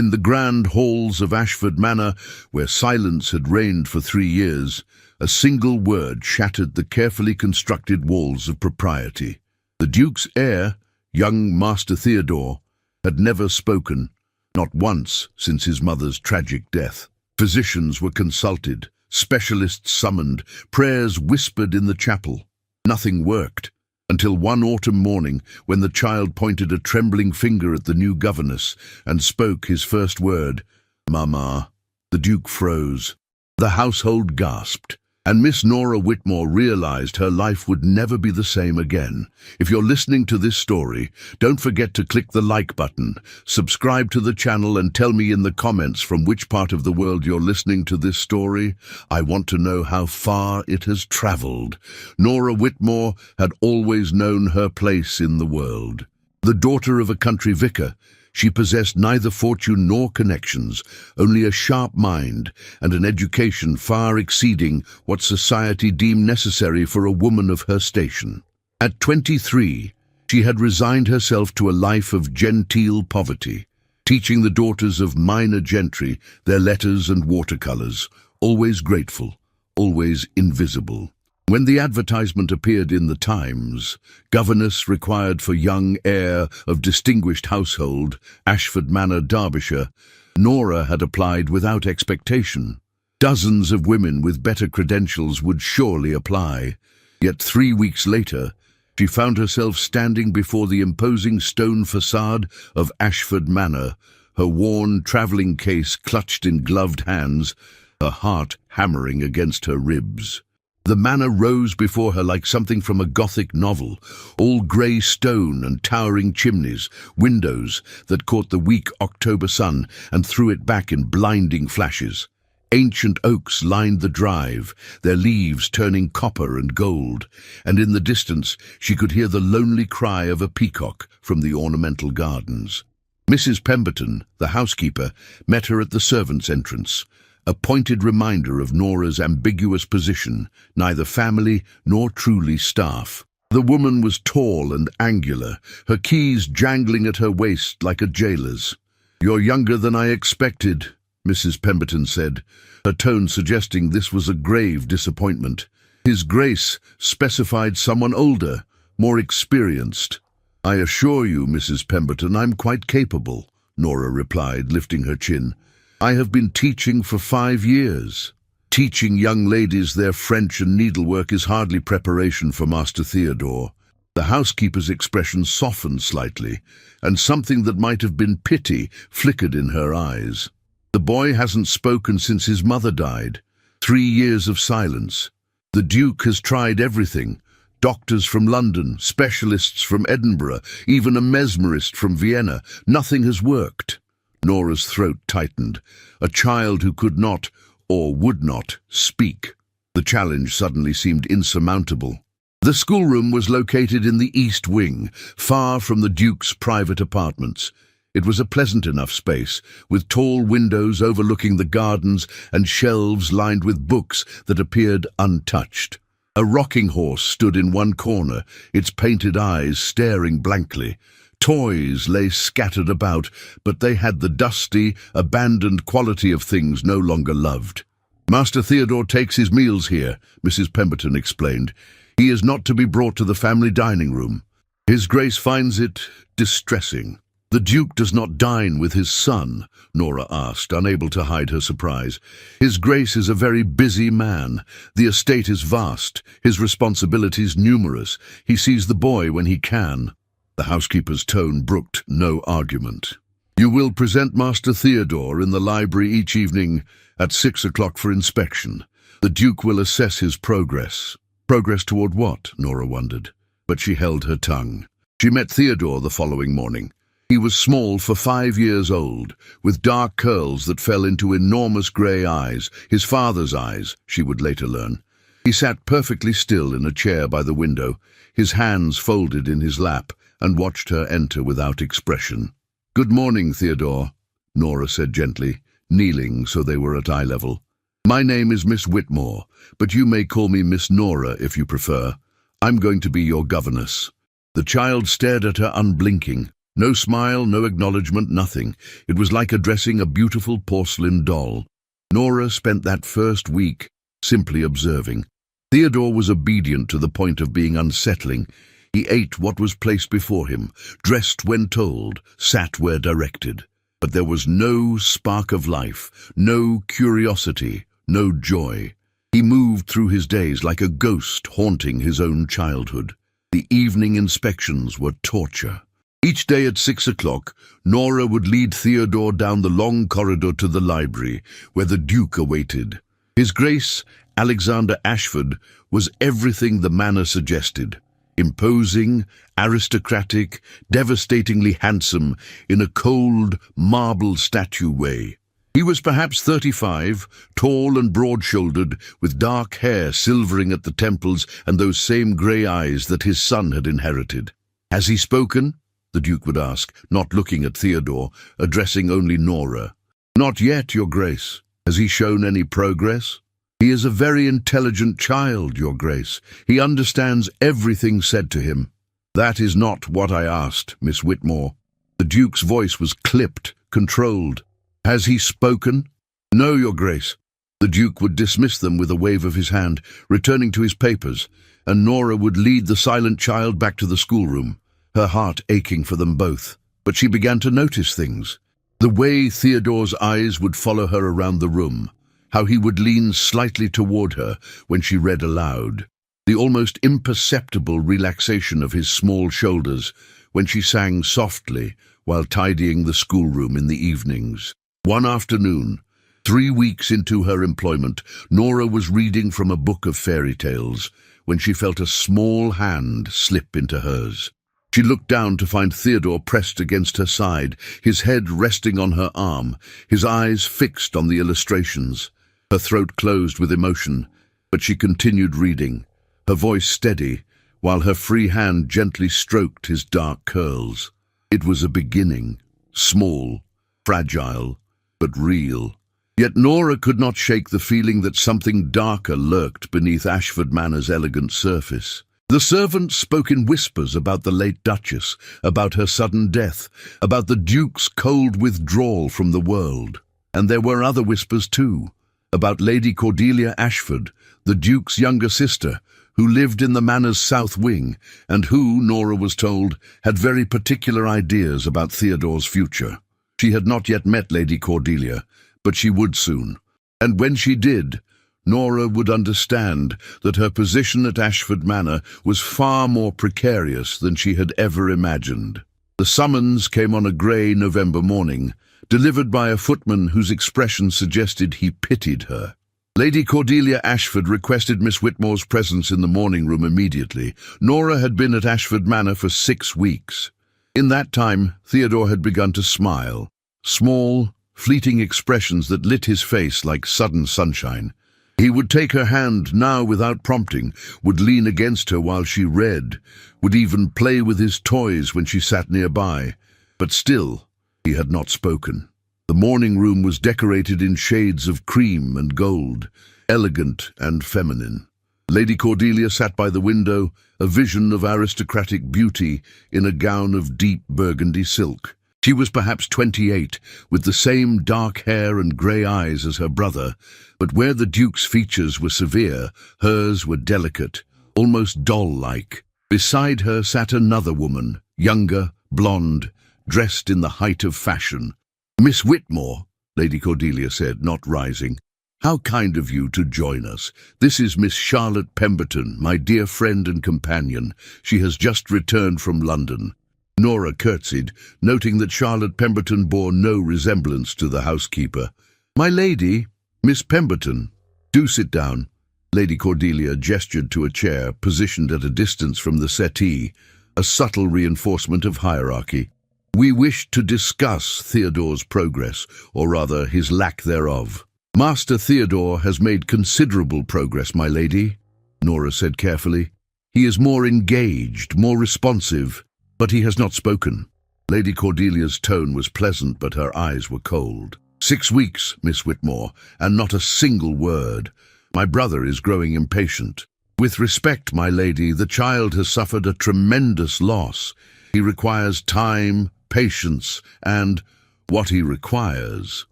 In the grand halls of Ashford Manor, where silence had reigned for 3 years, a single word shattered the carefully constructed walls of propriety. The Duke's heir, young Master Theodore, had never spoken, not once since his mother's tragic death. Physicians were consulted, specialists summoned, prayers whispered in the chapel. Nothing worked, until one autumn morning when the child pointed a trembling finger at the new governess and spoke his first word, "Mama." The Duke froze. The household gasped, and Miss Nora Whitmore realized her life would never be the same again. If you're listening to this story, don't forget to click the like button, subscribe to the channel, and tell me in the comments from which part of the world you're listening to this story. I want to know how far it has traveled. Nora Whitmore had always known her place in the world. The daughter of a country vicar, she possessed neither fortune nor connections, only a sharp mind and an education far exceeding what society deemed necessary for a woman of her station. At 23, she had resigned herself to a life of genteel poverty, teaching the daughters of minor gentry their letters and watercolors, always grateful, always invisible. When the advertisement appeared in the Times, "Governess required for young heir of distinguished household, Ashford Manor, Derbyshire," Nora had applied without expectation. Dozens of women with better credentials would surely apply. Yet 3 weeks later, she found herself standing before the imposing stone facade of Ashford Manor, her worn travelling case clutched in gloved hands, her heart hammering against her ribs. The manor rose before her like something from a Gothic novel, all grey stone and towering chimneys, windows that caught the weak October sun and threw it back in blinding flashes. Ancient oaks lined the drive, their leaves turning copper and gold, and in the distance she could hear the lonely cry of a peacock from the ornamental gardens. Mrs. Pemberton, the housekeeper, met her at the servants' entrance, a pointed reminder of Nora's ambiguous position, neither family nor truly staff. The woman was tall and angular, her keys jangling at her waist like a jailer's. "You're younger than I expected," Mrs. Pemberton said, her tone suggesting this was a grave disappointment. "His Grace specified someone older, more experienced." "I assure you, Mrs. Pemberton, I'm quite capable," Nora replied, lifting her chin. "I have been teaching for 5 years. Teaching young ladies their French and needlework is hardly preparation for Master Theodore." The housekeeper's expression softened slightly, and something that might have been pity flickered in her eyes. "The boy hasn't spoken since his mother died. 3 years of silence. The Duke has tried everything. Doctors from London, specialists from Edinburgh, even a mesmerist from Vienna. Nothing has worked." Nora's throat tightened. A child who could not, or would not, speak. The challenge suddenly seemed insurmountable. The schoolroom was located in the East Wing, far from the Duke's private apartments. It was a pleasant enough space, with tall windows overlooking the gardens and shelves lined with books that appeared untouched. A rocking horse stood in one corner, its painted eyes staring blankly. Toys lay scattered about, but they had the dusty, abandoned quality of things no longer loved. "Master Theodore takes his meals here," Mrs. Pemberton explained. "He is not to be brought to the family dining room. His Grace finds it distressing." "The Duke does not dine with his son?" Nora asked, unable to hide her surprise. "His Grace is a very busy man. The estate is vast, his responsibilities numerous. He sees the boy when he can." The housekeeper's tone brooked no argument. "You will present Master Theodore in the library each evening at 6 o'clock for inspection. The Duke will assess his progress." Progress toward what? Nora wondered. But she held her tongue. She met Theodore the following morning. He was small for 5 years old, with dark curls that fell into enormous grey eyes, his father's eyes, she would later learn. He sat perfectly still in a chair by the window, his hands folded in his lap, and watched her enter without expression. "Good morning, Theodore," Nora said gently, kneeling so they were at eye level. "My name is Miss Whitmore, but you may call me Miss Nora if you prefer. I'm going to be your governess." The child stared at her unblinking. No smile, no acknowledgement, nothing. It was like addressing a beautiful porcelain doll. Nora spent that first week simply observing. Theodore was obedient to the point of being unsettling. He ate what was placed before him, dressed when told, sat where directed. But there was no spark of life, no curiosity, no joy. He moved through his days like a ghost haunting his own childhood. The evening inspections were torture. Each day at 6 o'clock, Nora would lead Theodore down the long corridor to the library, where the Duke awaited. His Grace, Alexander Ashford, was everything the manor suggested. Imposing, aristocratic, devastatingly handsome, in a cold, marble statue way. He was perhaps 35, tall and broad-shouldered, with dark hair silvering at the temples and those same grey eyes that his son had inherited. "Has he spoken?" the Duke would ask, not looking at Theodore, addressing only Nora. "Not yet, Your Grace. Has he shown any progress?" "He is a very intelligent child, Your Grace. He understands everything said to him." "That is not what I asked, Miss Whitmore." The Duke's voice was clipped, controlled. "Has he spoken?" "No, Your Grace." The Duke would dismiss them with a wave of his hand, returning to his papers, and Nora would lead the silent child back to the schoolroom, her heart aching for them both. But she began to notice things. The way Theodore's eyes would follow her around the room, how he would lean slightly toward her when she read aloud, the almost imperceptible relaxation of his small shoulders when she sang softly while tidying the schoolroom in the evenings. One afternoon, 3 weeks into her employment, Nora was reading from a book of fairy tales when she felt a small hand slip into hers. She looked down to find Theodore pressed against her side, his head resting on her arm, his eyes fixed on the illustrations. Her throat closed with emotion, but she continued reading, her voice steady, while her free hand gently stroked his dark curls. It was a beginning, small, fragile, but real. Yet Nora could not shake the feeling that something darker lurked beneath Ashford Manor's elegant surface. The servants spoke in whispers about the late Duchess, about her sudden death, about the Duke's cold withdrawal from the world. And there were other whispers too, about Lady Cordelia Ashford, the Duke's younger sister, who lived in the manor's south wing, and who, Nora was told, had very particular ideas about Theodore's future. She had not yet met Lady Cordelia, but she would soon. And when she did, Nora would understand that her position at Ashford Manor was far more precarious than she had ever imagined. The summons came on a grey November morning, delivered by a footman whose expression suggested he pitied her. Lady Cordelia Ashford requested Miss Whitmore's presence in the morning room immediately. Nora had been at Ashford Manor for 6 weeks. In that time, Theodore had begun to smile. Small, fleeting expressions that lit his face like sudden sunshine. He would take her hand now without prompting, would lean against her while she read, would even play with his toys when she sat nearby. But still, he had not spoken. The morning room was decorated in shades of cream and gold, elegant and feminine. Lady Cordelia sat by the window, a vision of aristocratic beauty in a gown of deep burgundy silk. She was perhaps 28, with the same dark hair and grey eyes as her brother, but where the Duke's features were severe, hers were delicate, almost doll-like. Beside her sat another woman, younger, blonde, dressed in the height of fashion. "Miss Whitmore," Lady Cordelia said, not rising. "How kind of you to join us. This is Miss Charlotte Pemberton, my dear friend and companion. She has just returned from London." Nora curtsied, noting that Charlotte Pemberton bore no resemblance to the housekeeper. "My lady, Miss Pemberton. Do sit down." Lady Cordelia gestured to a chair positioned at a distance from the settee, a subtle reinforcement of hierarchy. "We wish to discuss Theodore's progress, or rather his lack thereof." "Master Theodore has made considerable progress, my lady," Nora said carefully. "He is more engaged, more responsive, but he has not spoken." Lady Cordelia's tone was pleasant, but her eyes were cold. 6 weeks, Miss Whitmore, and not a single word. My brother is growing impatient. With respect, my lady, the child has suffered a tremendous loss. He requires time, patience, and what he requires,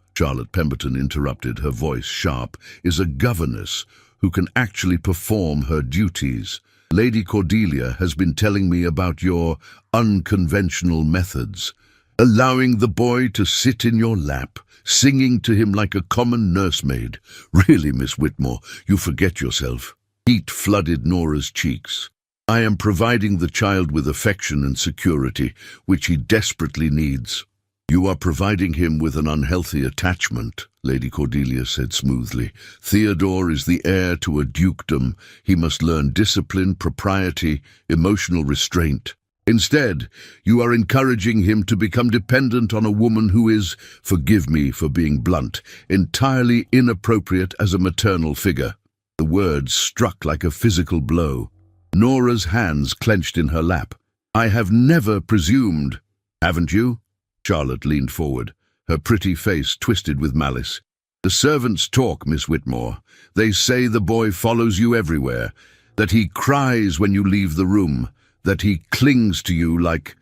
Charlotte Pemberton interrupted, her voice sharp, is a governess who can actually perform her duties. Lady Cordelia has been telling me about your unconventional methods, allowing the boy to sit in your lap, singing to him like a common nursemaid. Really, Miss Whitmore, you forget yourself. Heat flooded Nora's cheeks. I am providing the child with affection and security, which he desperately needs. You are providing him with an unhealthy attachment, Lady Cordelia said smoothly. Theodore is the heir to a dukedom. He must learn discipline, propriety, emotional restraint. Instead, you are encouraging him to become dependent on a woman who is, forgive me for being blunt, entirely inappropriate as a maternal figure. The words struck like a physical blow. Nora's hands clenched in her lap. I have never presumed. Haven't you? Charlotte leaned forward, her pretty face twisted with malice. The servants talk, Miss Whitmore. They say the boy follows you everywhere, that he cries when you leave the room, that he clings to you like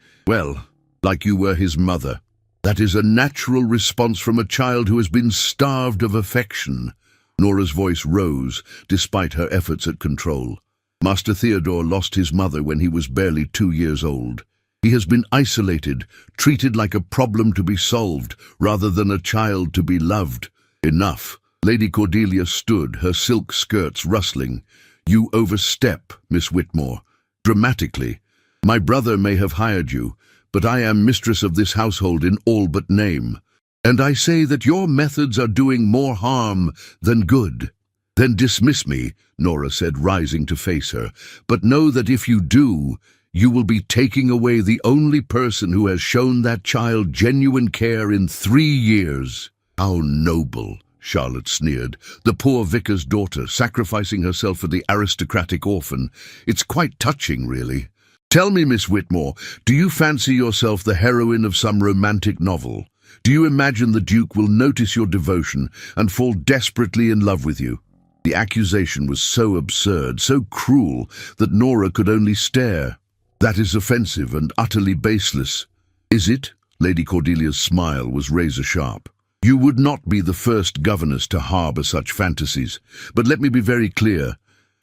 you were his mother. That is a natural response from a child who has been starved of affection. Nora's voice rose, despite her efforts at control. Master Theodore lost his mother when he was barely 2 years old. He has been isolated, treated like a problem to be solved, rather than a child to be loved. Enough. Lady Cordelia stood, her silk skirts rustling. You overstep, Miss Whitmore. Dramatically. My brother may have hired you, but I am mistress of this household in all but name. And I say that your methods are doing more harm than good. Then dismiss me, Nora said, rising to face her. But know that if you do, you will be taking away the only person who has shown that child genuine care in 3 years. How noble, Charlotte sneered. The poor vicar's daughter, sacrificing herself for the aristocratic orphan. It's quite touching, really. Tell me, Miss Whitmore, do you fancy yourself the heroine of some romantic novel? Do you imagine the Duke will notice your devotion and fall desperately in love with you? The accusation was so absurd, so cruel, that Nora could only stare. That is offensive and utterly baseless. Is it? Lady Cordelia's smile was razor-sharp. You would not be the first governess to harbour such fantasies. But let me be very clear.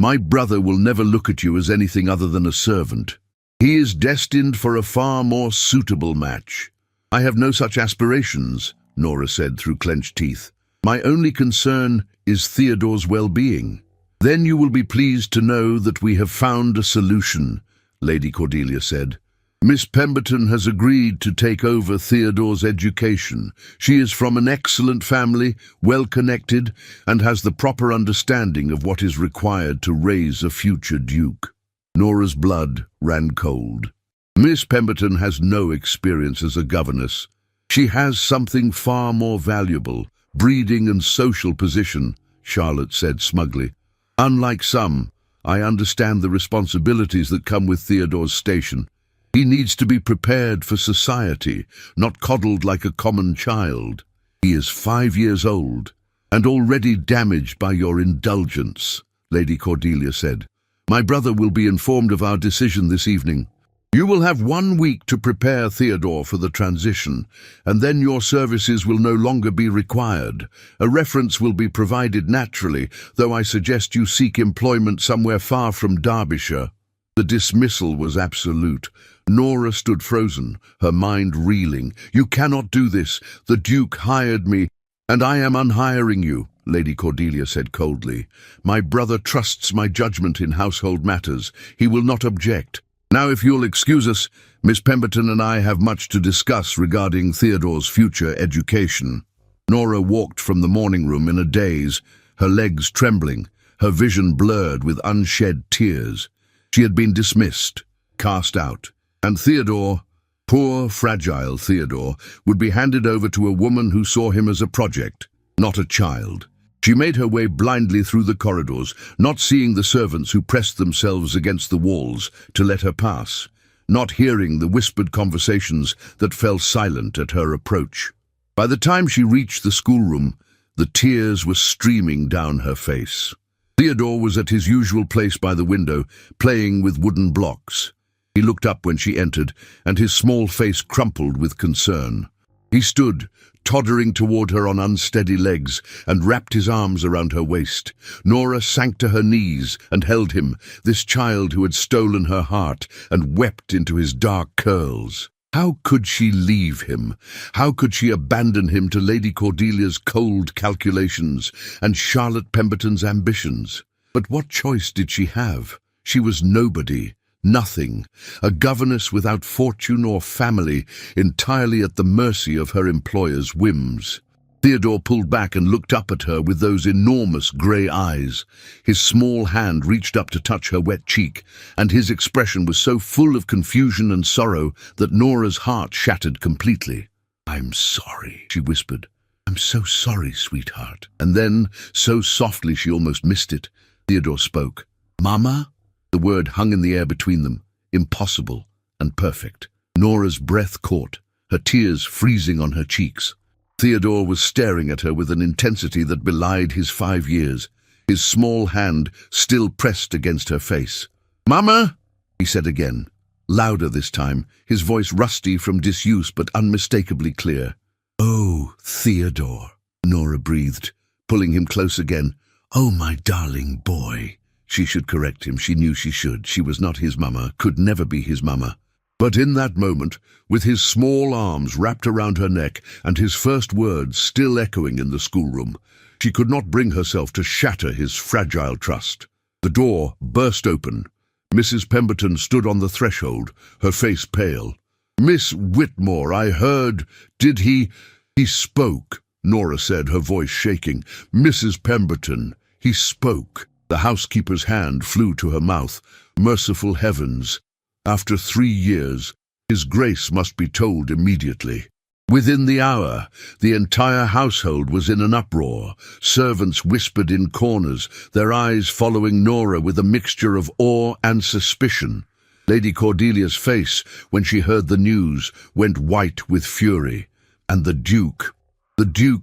My brother will never look at you as anything other than a servant. He is destined for a far more suitable match. I have no such aspirations, Nora said through clenched teeth. My only concern is Theodore's well-being. Then you will be pleased to know that we have found a solution, Lady Cordelia said. Miss Pemberton has agreed to take over Theodore's education. She is from an excellent family, well-connected, and has the proper understanding of what is required to raise a future duke. Nora's blood ran cold. Miss Pemberton has no experience as a governess. She has something far more valuable, breeding and social position, Charlotte said smugly. Unlike some, I understand the responsibilities that come with Theodore's station. He needs to be prepared for society, not coddled like a common child. He is 5 years old, and already damaged by your indulgence, Lady Cordelia said. My brother will be informed of our decision this evening. You will have 1 week to prepare Theodore for the transition, and then your services will no longer be required. A reference will be provided naturally, though I suggest you seek employment somewhere far from Derbyshire. The dismissal was absolute. Nora stood frozen, her mind reeling. You cannot do this. The Duke hired me, and I am unhiring you, Lady Cordelia said coldly. My brother trusts my judgment in household matters. He will not object. Now, if you'll excuse us, Miss Pemberton and I have much to discuss regarding Theodore's future education. Nora walked from the morning room in a daze, her legs trembling, her vision blurred with unshed tears. She had been dismissed, cast out, and Theodore, poor, fragile Theodore, would be handed over to a woman who saw him as a project, not a child. She made her way blindly through the corridors, not seeing the servants who pressed themselves against the walls to let her pass, not hearing the whispered conversations that fell silent at her approach. By the time she reached the schoolroom, the tears were streaming down her face. Theodore was at his usual place by the window, playing with wooden blocks. He looked up when she entered, and his small face crumpled with concern. He stood, tottering toward her on unsteady legs, and wrapped his arms around her waist. Nora sank to her knees and held him, this child who had stolen her heart, and wept into his dark curls. How could she leave him? How could she abandon him to Lady Cordelia's cold calculations and Charlotte Pemberton's ambitions? But what choice did she have? She was nobody. Nothing, a governess without fortune or family, entirely at the mercy of her employer's whims. Theodore pulled back and looked up at her with those enormous grey eyes. His small hand reached up to touch her wet cheek, and his expression was so full of confusion and sorrow that Nora's heart shattered completely. "I'm sorry," she whispered. "I'm so sorry, sweetheart." And then, so softly she almost missed it, Theodore spoke. "Mama?" The word hung in the air between them, impossible and perfect. Nora's breath caught, her tears freezing on her cheeks. Theodore was staring at her with an intensity that belied his 5 years, his small hand still pressed against her face. "Mama!" he said again, louder this time, his voice rusty from disuse but unmistakably clear. "Oh, Theodore," Nora breathed, pulling him close again. "Oh, my darling boy." She should correct him, she knew she should. She was not his mama, could never be his mama. But in that moment, with his small arms wrapped around her neck and his first words still echoing in the schoolroom, she could not bring herself to shatter his fragile trust. The door burst open. Mrs. Pemberton stood on the threshold, her face pale. "Miss Whitmore, I heard, did he—" "He spoke," Nora said, her voice shaking. "Mrs. Pemberton, he spoke." The housekeeper's hand flew to her mouth. Merciful heavens! After 3 years, His Grace must be told immediately. Within the hour, the entire household was in an uproar. Servants whispered in corners, their eyes following Nora with a mixture of awe and suspicion. Lady Cordelia's face, when she heard the news, went white with fury. And the Duke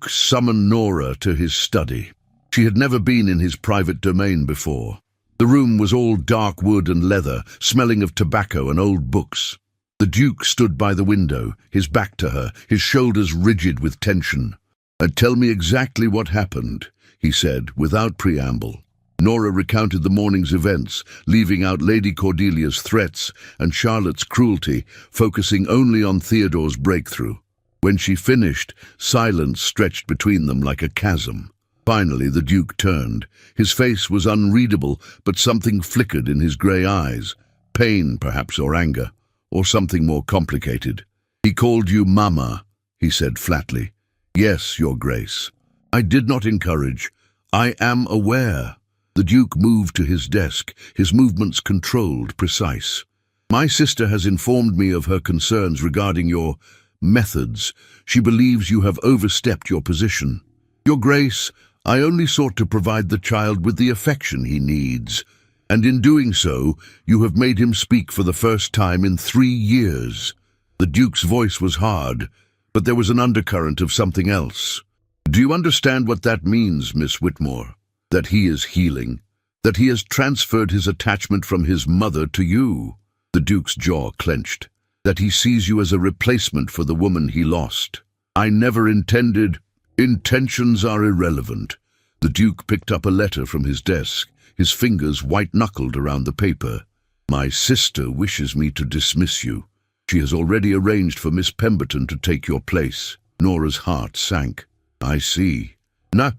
summoned Nora to his study. She had never been in his private domain before. The room was all dark wood and leather, smelling of tobacco and old books. The Duke stood by the window, his back to her, his shoulders rigid with tension. "Tell me exactly what happened," he said, without preamble. Nora recounted the morning's events, leaving out Lady Cordelia's threats and Charlotte's cruelty, focusing only on Theodore's breakthrough. When she finished, silence stretched between them like a chasm. Finally, the Duke turned. His face was unreadable, but something flickered in his grey eyes. Pain, perhaps, or anger, or something more complicated. "He called you Mama," he said flatly. "Yes, Your Grace. I did not encourage. I am aware." The Duke moved to his desk, his movements controlled, precise. "My sister has informed me of her concerns regarding your methods. She believes you have overstepped your position. Your Grace, I only sought to provide the child with the affection he needs, and in doing so, you have made him speak for the first time in 3 years. The Duke's voice was hard, but there was an undercurrent of something else. "Do you understand what that means, Miss Whitmore? That he is healing, that he has transferred his attachment from his mother to you." The Duke's jaw clenched. "That he sees you as a replacement for the woman he lost. I never intended—" "Intentions are irrelevant." The Duke picked up a letter from his desk, his fingers white-knuckled around the paper. "My sister wishes me to dismiss you. She has already arranged for Miss Pemberton to take your place." Nora's heart sank. "I see. No.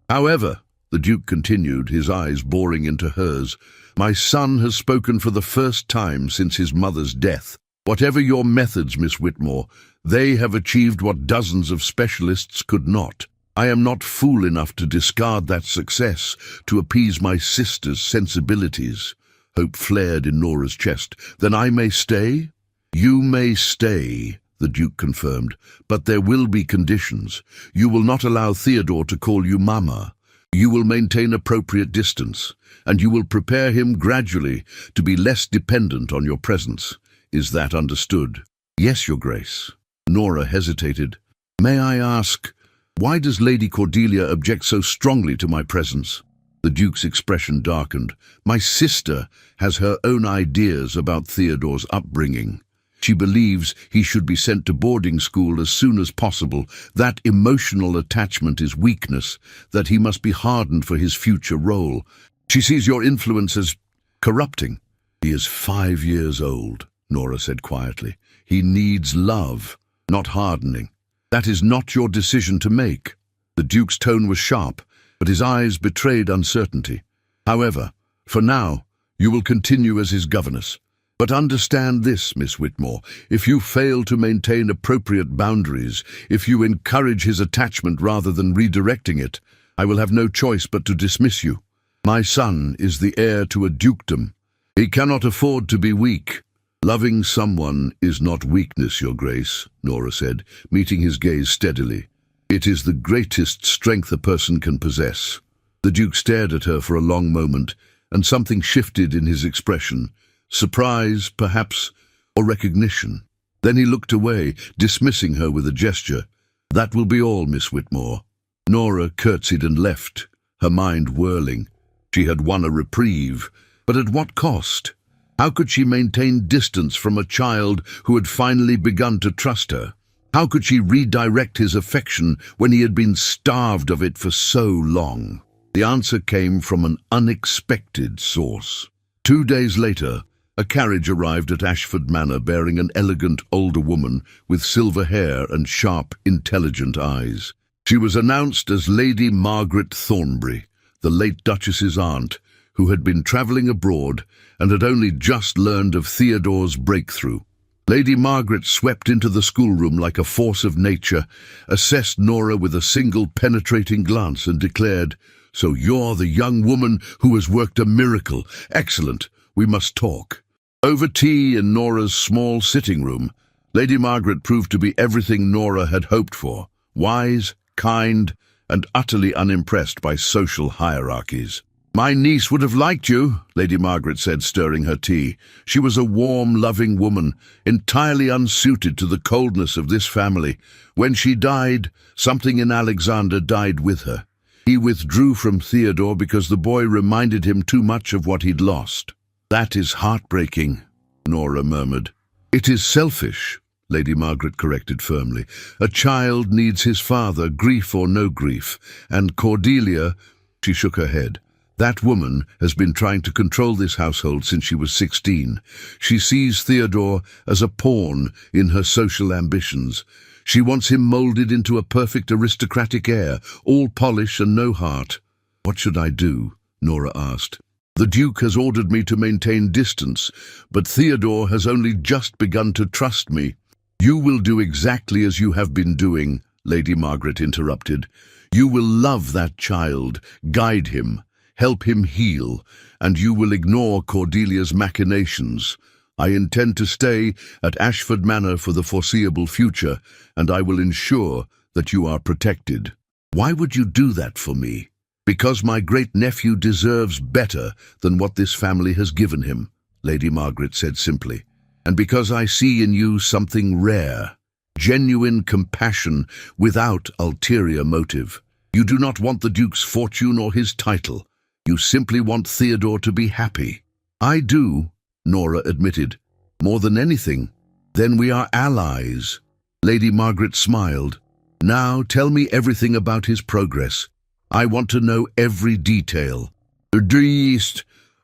However," the Duke continued, his eyes boring into hers, "my son has spoken for the first time since his mother's death. Whatever your methods, Miss Whitmore, they have achieved what dozens of specialists could not. I am not fool enough to discard that success to appease my sister's sensibilities." Hope flared in Nora's chest. "Then I may stay?" "You may stay," the Duke confirmed, "but there will be conditions. You will not allow Theodore to call you Mama. You will maintain appropriate distance, and you will prepare him gradually to be less dependent on your presence. Is that understood?" "Yes, Your Grace." Nora hesitated. "May I ask, why does Lady Cordelia object so strongly to my presence?" The Duke's expression darkened. My sister has her own ideas about Theodore's upbringing. She believes he should be sent to boarding school as soon as possible, that emotional attachment is weakness, that he must be hardened for his future role. She sees your influence as corrupting. He is 5 years old, Nora said quietly. He needs love, not hardening. That is not your decision to make. The Duke's tone was sharp, but his eyes betrayed uncertainty. However, for now, you will continue as his governess. But understand this, Miss Whitmore, if you fail to maintain appropriate boundaries, if you encourage his attachment rather than redirecting it, I will have no choice but to dismiss you. My son is the heir to a dukedom. He cannot afford to be weak. Loving someone is not weakness, Your Grace, Nora said, meeting his gaze steadily. It is the greatest strength a person can possess. The Duke stared at her for a long moment, and something shifted in his expression. Surprise, perhaps, or recognition. Then he looked away, dismissing her with a gesture. That will be all, Miss Whitmore. Nora curtsied and left, her mind whirling. She had won a reprieve, but at what cost? How could she maintain distance from a child who had finally begun to trust her? How could she redirect his affection when he had been starved of it for so long? The answer came from an unexpected source. 2 days later, a carriage arrived at Ashford Manor bearing an elegant older woman with silver hair and sharp, intelligent eyes. She was announced as Lady Margaret Thornbury, the late Duchess's aunt, who had been travelling abroad and had only just learned of Theodore's breakthrough. Lady Margaret swept into the schoolroom like a force of nature, assessed Nora with a single penetrating glance and declared, "So you're the young woman who has worked a miracle. Excellent. We must talk." Over tea in Nora's small sitting room, Lady Margaret proved to be everything Nora had hoped for: wise, kind, and utterly unimpressed by social hierarchies. "My niece would have liked you," Lady Margaret said, stirring her tea. "She was a warm, loving woman, entirely unsuited to the coldness of this family. When she died, something in Alexander died with her. He withdrew from Theodore because the boy reminded him too much of what he'd lost." "That is heartbreaking," Nora murmured. "It is selfish," Lady Margaret corrected firmly. "A child needs his father, grief or no grief, and Cordelia—" She shook her head. "That woman has been trying to control this household since she was 16. She sees Theodore as a pawn in her social ambitions. She wants him molded into a perfect aristocratic heir, all polish and no heart." "What should I do?" Nora asked. "The Duke has ordered me to maintain distance, but Theodore has only just begun to trust me." "You will do exactly as you have been doing," Lady Margaret interrupted. "You will love that child, guide him, help him heal, and you will ignore Cordelia's machinations. I intend to stay at Ashford Manor for the foreseeable future, and I will ensure that you are protected." "Why would you do that for me?" "Because my great-nephew deserves better than what this family has given him," Lady Margaret said simply. "And because I see in you something rare, genuine compassion without ulterior motive. You do not want the Duke's fortune or his title. You simply want Theodore to be happy." "I do," Nora admitted. "More than anything. Then we are allies." Lady Margaret smiled. "Now tell me everything about his progress. I want to know every detail."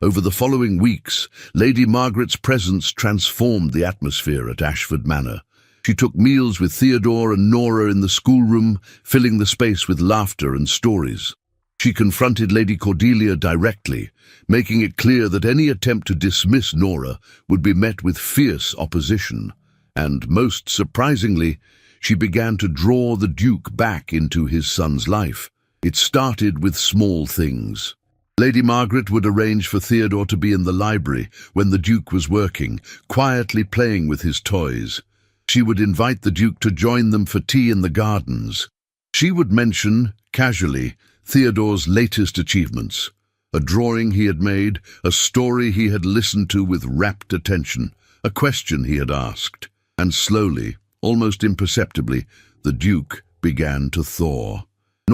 Over the following weeks, Lady Margaret's presence transformed the atmosphere at Ashford Manor. She took meals with Theodore and Nora in the schoolroom, filling the space with laughter and stories. She confronted Lady Cordelia directly, making it clear that any attempt to dismiss Nora would be met with fierce opposition. And, most surprisingly, she began to draw the Duke back into his son's life. It started with small things. Lady Margaret would arrange for Theodore to be in the library when the Duke was working, quietly playing with his toys. She would invite the Duke to join them for tea in the gardens. She would mention, casually, Theodore's latest achievements: a drawing he had made, a story he had listened to with rapt attention, a question he had asked. And slowly, almost imperceptibly, the Duke began to thaw.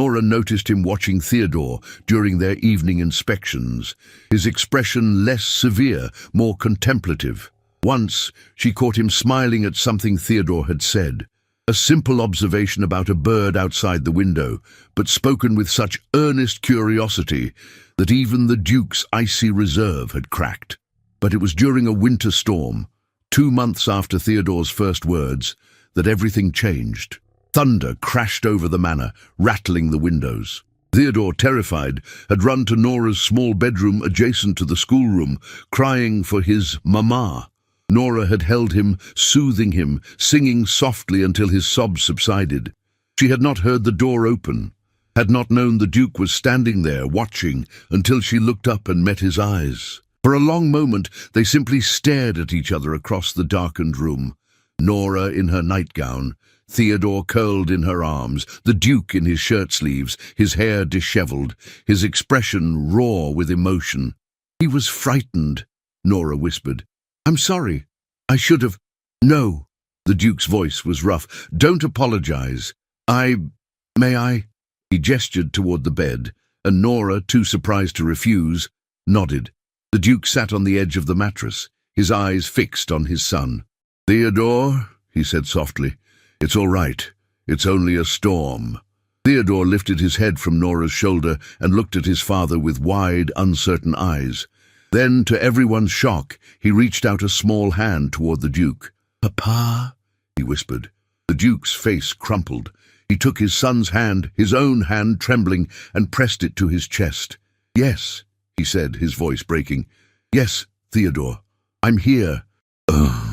Nora noticed him watching Theodore during their evening inspections, his expression less severe, more contemplative. Once, she caught him smiling at something Theodore had said, a simple observation about a bird outside the window, but spoken with such earnest curiosity that even the Duke's icy reserve had cracked. But it was during a winter storm, 2 months after Theodore's first words, that everything changed. Thunder crashed over the manor, rattling the windows. Theodore, terrified, had run to Nora's small bedroom adjacent to the schoolroom, crying for his mama. Nora had held him, soothing him, singing softly until his sobs subsided. She had not heard the door open, had not known the Duke was standing there, watching, until she looked up and met his eyes. For a long moment, they simply stared at each other across the darkened room. Nora in her nightgown, Theodore curled in her arms, the Duke in his shirt-sleeves, his hair dishevelled, his expression raw with emotion. "He was frightened," Nora whispered. "I'm sorry. I should have—" "No." The Duke's voice was rough. "Don't apologize. May I?" He gestured toward the bed, and Nora, too surprised to refuse, nodded. The Duke sat on the edge of the mattress, his eyes fixed on his son. "Theodore," he said softly, "it's all right. It's only a storm." Theodore lifted his head from Nora's shoulder and looked at his father with wide, uncertain eyes. Then, to everyone's shock, he reached out a small hand toward the Duke. "Papa," he whispered. The Duke's face crumpled. He took his son's hand, his own hand trembling, and pressed it to his chest. "Yes," he said, his voice breaking. "Yes, Theodore. I'm here." Ugh.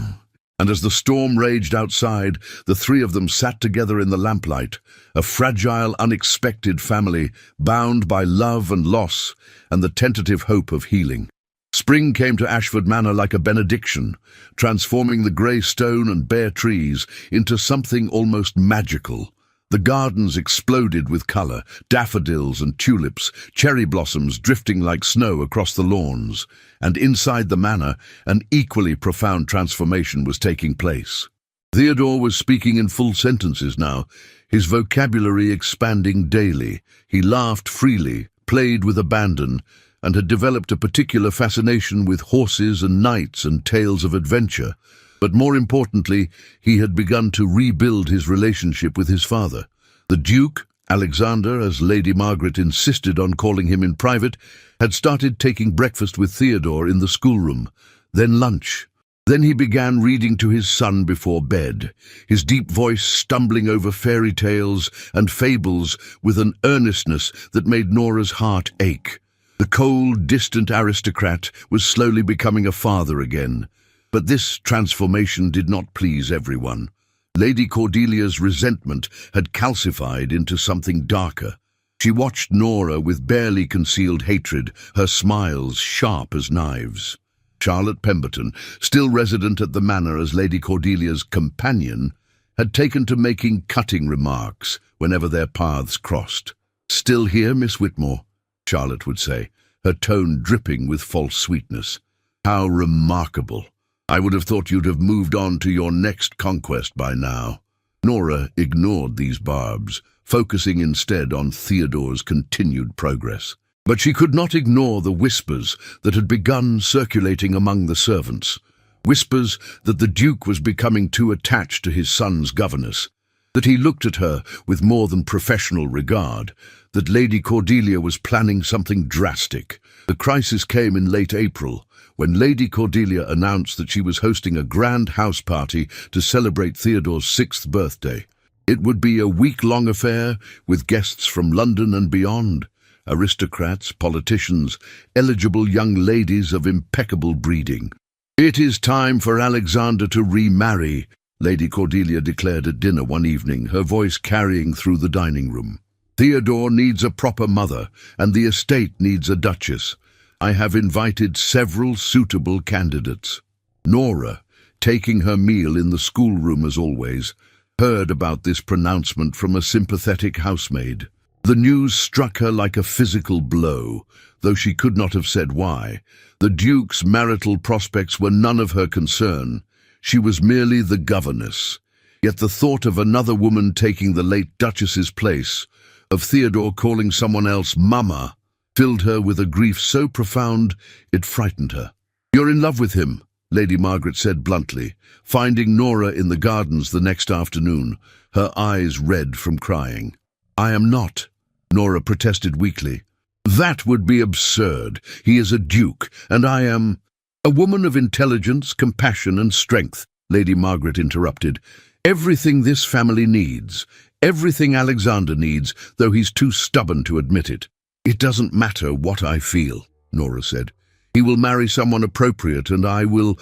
And as the storm raged outside, the three of them sat together in the lamplight, a fragile, unexpected family, bound by love and loss and the tentative hope of healing. Spring came to Ashford Manor like a benediction, transforming the grey stone and bare trees into something almost magical. The gardens exploded with colour, daffodils and tulips, cherry blossoms drifting like snow across the lawns, and inside the manor, an equally profound transformation was taking place. Theodore was speaking in full sentences now, his vocabulary expanding daily. He laughed freely, played with abandon, and had developed a particular fascination with horses and knights and tales of adventure. But more importantly, he had begun to rebuild his relationship with his father. The Duke, Alexander, as Lady Margaret insisted on calling him in private, had started taking breakfast with Theodore in the schoolroom, then lunch. Then he began reading to his son before bed, his deep voice stumbling over fairy tales and fables with an earnestness that made Nora's heart ache. The cold, distant aristocrat was slowly becoming a father again. But this transformation did not please everyone. Lady Cordelia's resentment had calcified into something darker. She watched Nora with barely concealed hatred, her smiles sharp as knives. Charlotte Pemberton, still resident at the manor as Lady Cordelia's companion, had taken to making cutting remarks whenever their paths crossed. "Still here, Miss Whitmore?" Charlotte would say, her tone dripping with false sweetness. "How remarkable! I would have thought you'd have moved on to your next conquest by now." Nora ignored these barbs, focusing instead on Theodore's continued progress. But she could not ignore the whispers that had begun circulating among the servants. Whispers that the Duke was becoming too attached to his son's governess, that he looked at her with more than professional regard, that Lady Cordelia was planning something drastic. The crisis came in late April, when Lady Cordelia announced that she was hosting a grand house party to celebrate Theodore's 6th birthday. It would be a week-long affair with guests from London and beyond, aristocrats, politicians, eligible young ladies of impeccable breeding. "It is time for Alexander to remarry," Lady Cordelia declared at dinner one evening, her voice carrying through the dining room. "Theodore needs a proper mother, and the estate needs a duchess. I have invited several suitable candidates." Nora, taking her meal in the schoolroom as always, heard about this pronouncement from a sympathetic housemaid. The news struck her like a physical blow, though she could not have said why. The Duke's marital prospects were none of her concern. She was merely the governess. Yet the thought of another woman taking the late Duchess's place, of Theodore calling someone else Mama filled her with a grief so profound it frightened her. "You're in love with him," Lady Margaret said bluntly, finding Nora in the gardens the next afternoon, her eyes red from crying. "I am not," Nora protested weakly. "That would be absurd. He is a duke, and I am—" "A woman of intelligence, compassion, and strength," Lady Margaret interrupted. "Everything this family needs. Everything Alexander needs, though he's too stubborn to admit it." "It doesn't matter what I feel," Nora said. "He will marry someone appropriate, and I will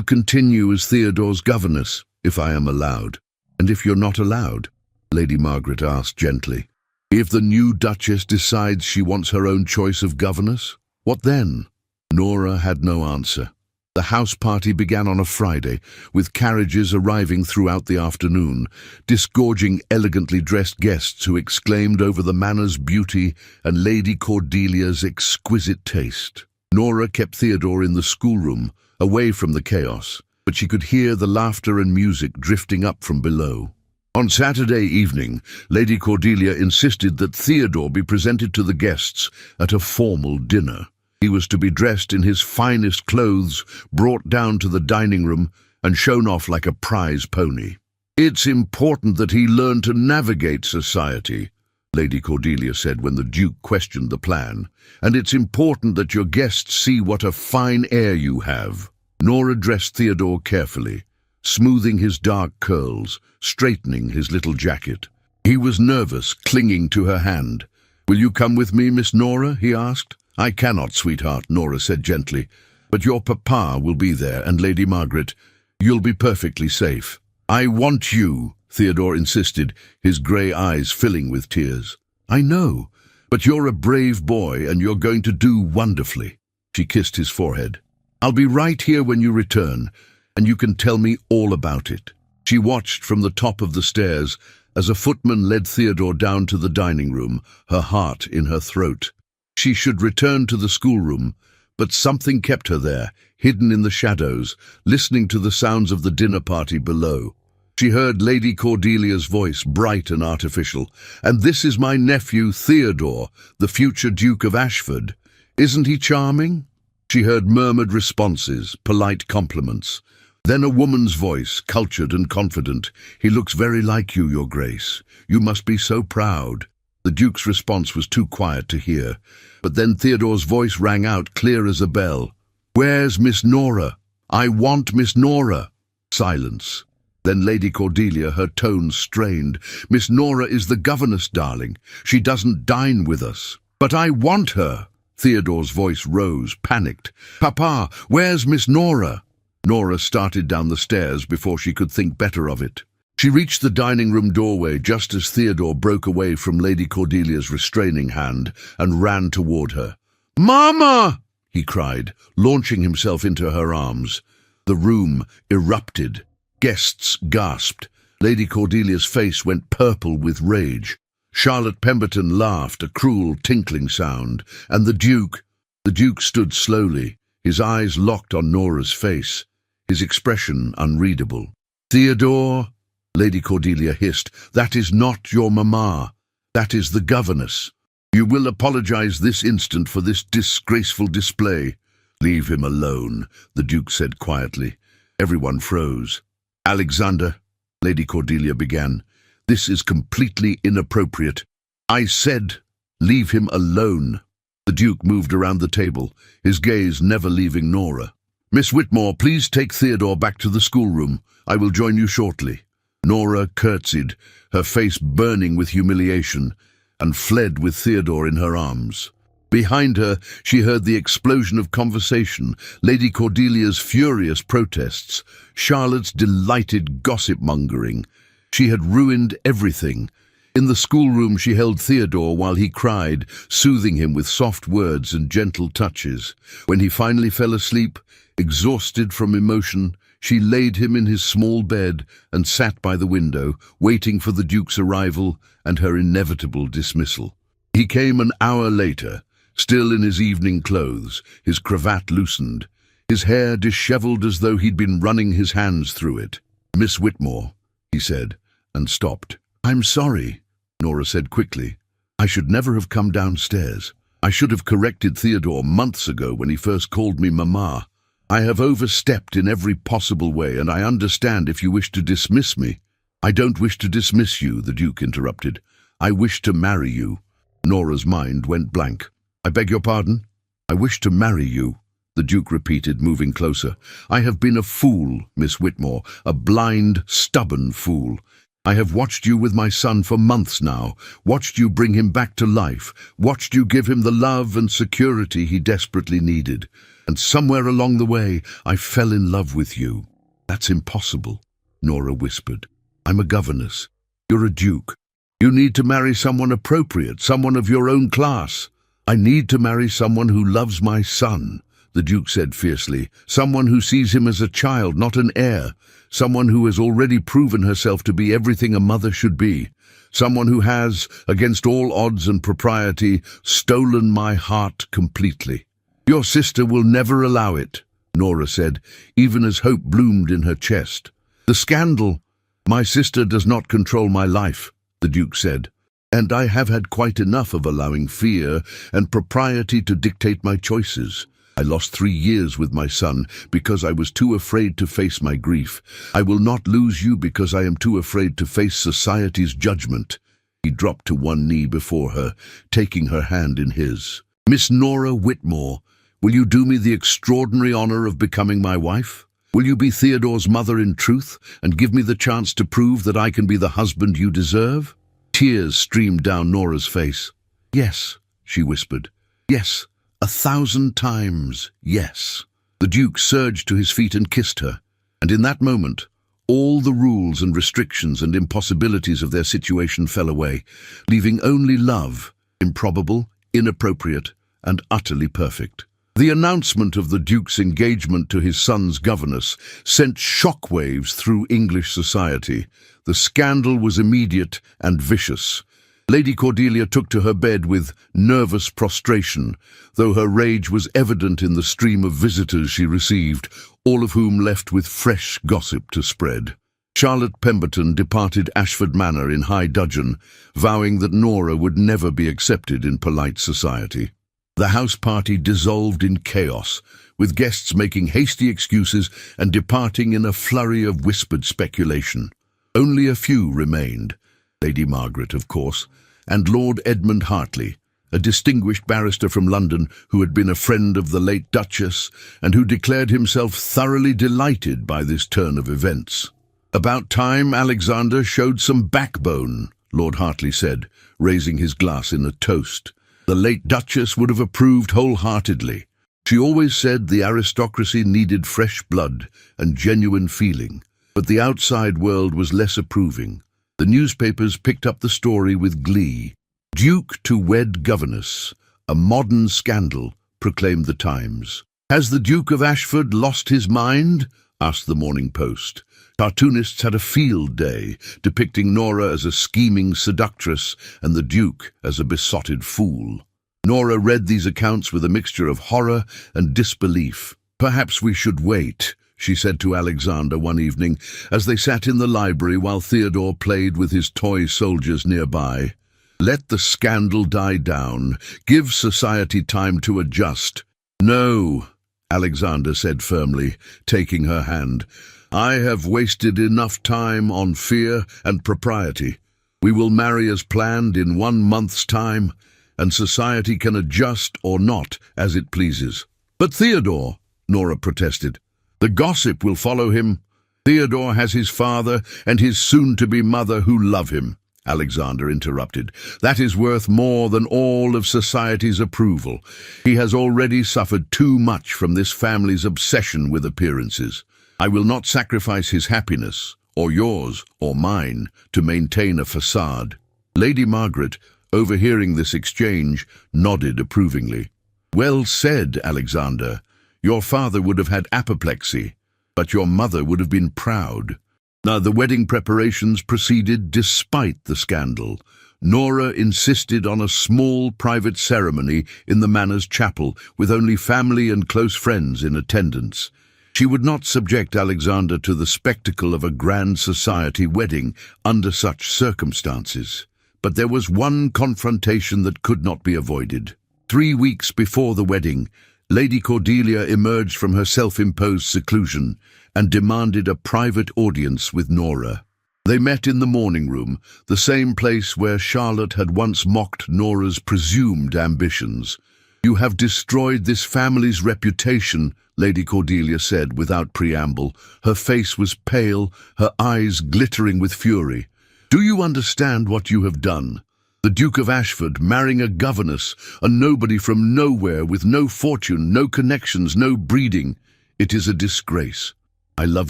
continue as Theodore's governess, if I am allowed." "And if you're not allowed?" Lady Margaret asked gently. "If the new Duchess decides she wants her own choice of governess, what then?" Nora had no answer. The house party began on a Friday, with carriages arriving throughout the afternoon, disgorging elegantly dressed guests who exclaimed over the manor's beauty and Lady Cordelia's exquisite taste. Nora kept Theodore in the schoolroom, away from the chaos, but she could hear the laughter and music drifting up from below. On Saturday evening, Lady Cordelia insisted that Theodore be presented to the guests at a formal dinner. He was to be dressed in his finest clothes, brought down to the dining room, and shown off like a prize pony. "It's important that he learn to navigate society," Lady Cordelia said when the Duke questioned the plan. "And it's important that your guests see what a fine air you have." Nora dressed Theodore carefully, smoothing his dark curls, straightening his little jacket. He was nervous, clinging to her hand. "Will you come with me, Miss Nora?" he asked. "I cannot, sweetheart," Nora said gently. "But your papa will be there, and Lady Margaret. You'll be perfectly safe." "I want you," Theodore insisted, his grey eyes filling with tears. "I know, but you're a brave boy, and you're going to do wonderfully." She kissed his forehead. "I'll be right here when you return, and you can tell me all about it." She watched from the top of the stairs as a footman led Theodore down to the dining room, her heart in her throat. She should return to the schoolroom, but something kept her there, hidden in the shadows, listening to the sounds of the dinner party below. She heard Lady Cordelia's voice, bright and artificial. "And this is my nephew, Theodore, the future Duke of Ashford. Isn't he charming?" She heard murmured responses, polite compliments. Then a woman's voice, cultured and confident. "He looks very like you, Your Grace. You must be so proud." The Duke's response was too quiet to hear, but then Theodore's voice rang out clear as a bell. "Where's Miss Nora? I want Miss Nora." Silence. Then Lady Cordelia, her tone strained. "Miss Nora is the governess, darling. She doesn't dine with us." "But I want her." Theodore's voice rose, panicked. "Papa, where's Miss Nora?" Nora started down the stairs before she could think better of it. She reached the dining room doorway just as Theodore broke away from Lady Cordelia's restraining hand and ran toward her. "Mama!" he cried, launching himself into her arms. The room erupted. Guests gasped. Lady Cordelia's face went purple with rage. Charlotte Pemberton laughed, a cruel, tinkling sound, and the Duke stood slowly, his eyes locked on Nora's face, his expression unreadable. "Theodore," Lady Cordelia hissed, "that is not your mamma. That is the governess. You will apologize this instant for this disgraceful display." "Leave him alone," the Duke said quietly. Everyone froze. "Alexander," Lady Cordelia began, "this is completely inappropriate." "I said, leave him alone." The Duke moved around the table, his gaze never leaving Nora. "Miss Whitmore, please take Theodore back to the schoolroom. I will join you shortly." Nora curtsied, her face burning with humiliation, and fled with Theodore in her arms. Behind her, she heard the explosion of conversation, Lady Cordelia's furious protests, Charlotte's delighted gossip-mongering. She had ruined everything. In the schoolroom she held Theodore while he cried, soothing him with soft words and gentle touches. When he finally fell asleep, exhausted from emotion, she laid him in his small bed and sat by the window, waiting for the Duke's arrival and her inevitable dismissal. He came an hour later, still in his evening clothes, his cravat loosened, his hair dishevelled as though he'd been running his hands through it. "Miss Whitmore," he said, and stopped. "I'm sorry," Nora said quickly. I should never have come downstairs. I should have corrected Theodore months ago when he first called me Mamma. I have overstepped in every possible way, and I understand if you wish to dismiss me." "I don't wish to dismiss you," the Duke interrupted. "I wish to marry you." Nora's mind went blank. "I beg your pardon?" "I wish to marry you," the Duke repeated, moving closer. "I have been a fool, Miss Whitmore, a blind, stubborn fool. I have watched you with my son for months now, watched you bring him back to life, watched you give him the love and security he desperately needed. And somewhere along the way, I fell in love with you." "That's impossible," Nora whispered. "I'm a governess. You're a duke. You need to marry someone appropriate, someone of your own class." "I need to marry someone who loves my son," the Duke said fiercely. "Someone who sees him as a child, not an heir. Someone who has already proven herself to be everything a mother should be. Someone who has, against all odds and propriety, stolen my heart completely." "Your sister will never allow it," Nora said, even as hope bloomed in her chest. "The scandal—" "My sister does not control my life," the Duke said, "and I have had quite enough of allowing fear and propriety to dictate my choices. I lost 3 years with my son because I was too afraid to face my grief. I will not lose you because I am too afraid to face society's judgment." He dropped to one knee before her, taking her hand in his. "Miss Nora Whitmore, will you do me the extraordinary honor of becoming my wife? Will you be Theodore's mother in truth and give me the chance to prove that I can be the husband you deserve?" Tears streamed down Nora's face. "Yes," she whispered. "Yes. 1,000 times, yes." The Duke surged to his feet and kissed her, and in that moment, all the rules and restrictions and impossibilities of their situation fell away, leaving only love, improbable, inappropriate, and utterly perfect. The announcement of the Duke's engagement to his son's governess sent shockwaves through English society. The scandal was immediate and vicious. Lady Cordelia took to her bed with nervous prostration, though her rage was evident in the stream of visitors she received, all of whom left with fresh gossip to spread. Charlotte Pemberton departed Ashford Manor in high dudgeon, vowing that Nora would never be accepted in polite society. The house party dissolved in chaos, with guests making hasty excuses and departing in a flurry of whispered speculation. Only a few remained. Lady Margaret, of course, and Lord Edmund Hartley, a distinguished barrister from London who had been a friend of the late Duchess and who declared himself thoroughly delighted by this turn of events. "About time Alexander showed some backbone," Lord Hartley said, raising his glass in a toast. "The late Duchess would have approved wholeheartedly. She always said the aristocracy needed fresh blood and genuine feeling, but the outside world was less approving. The newspapers picked up the story with glee. 'Duke to wed governess, a modern scandal,' proclaimed the Times. 'Has the Duke of Ashford lost his mind?' asked the Morning Post. Cartoonists had a field day, depicting Nora as a scheming seductress and the Duke as a besotted fool. Nora read these accounts with a mixture of horror and disbelief. "Perhaps we should wait," she said to Alexander one evening, as they sat in the library while Theodore played with his toy soldiers nearby. "Let the scandal die down. Give society time to adjust." "No," Alexander said firmly, taking her hand. "I have wasted enough time on fear and propriety. We will marry as planned in 1 month's time, and society can adjust or not as it pleases." "But Theodore," Nora protested. "The gossip will follow him. Theodore has his father and his soon-to-be mother who love him," Alexander interrupted. "That is worth more than all of society's approval. He has already suffered too much from this family's obsession with appearances. I will not sacrifice his happiness, or yours, or mine, to maintain a facade." Lady Margaret, overhearing this exchange, nodded approvingly. "Well said, Alexander. Your father would have had apoplexy, but your mother would have been proud." Now, the wedding preparations proceeded despite the scandal. Nora insisted on a small private ceremony in the manor's chapel, with only family and close friends in attendance. She would not subject Alexander to the spectacle of a grand society wedding under such circumstances. but there was one confrontation that could not be avoided. 3 weeks before the wedding, Lady Cordelia emerged from her self-imposed seclusion and demanded a private audience with Nora. They met in the morning room, the same place where Charlotte had once mocked Nora's presumed ambitions. "You have destroyed this family's reputation," Lady Cordelia said without preamble. Her face was pale, her eyes glittering with fury. "Do you understand what you have done? The Duke of Ashford marrying a governess, a nobody from nowhere with no fortune, no connections, no breeding. It is a disgrace." "I love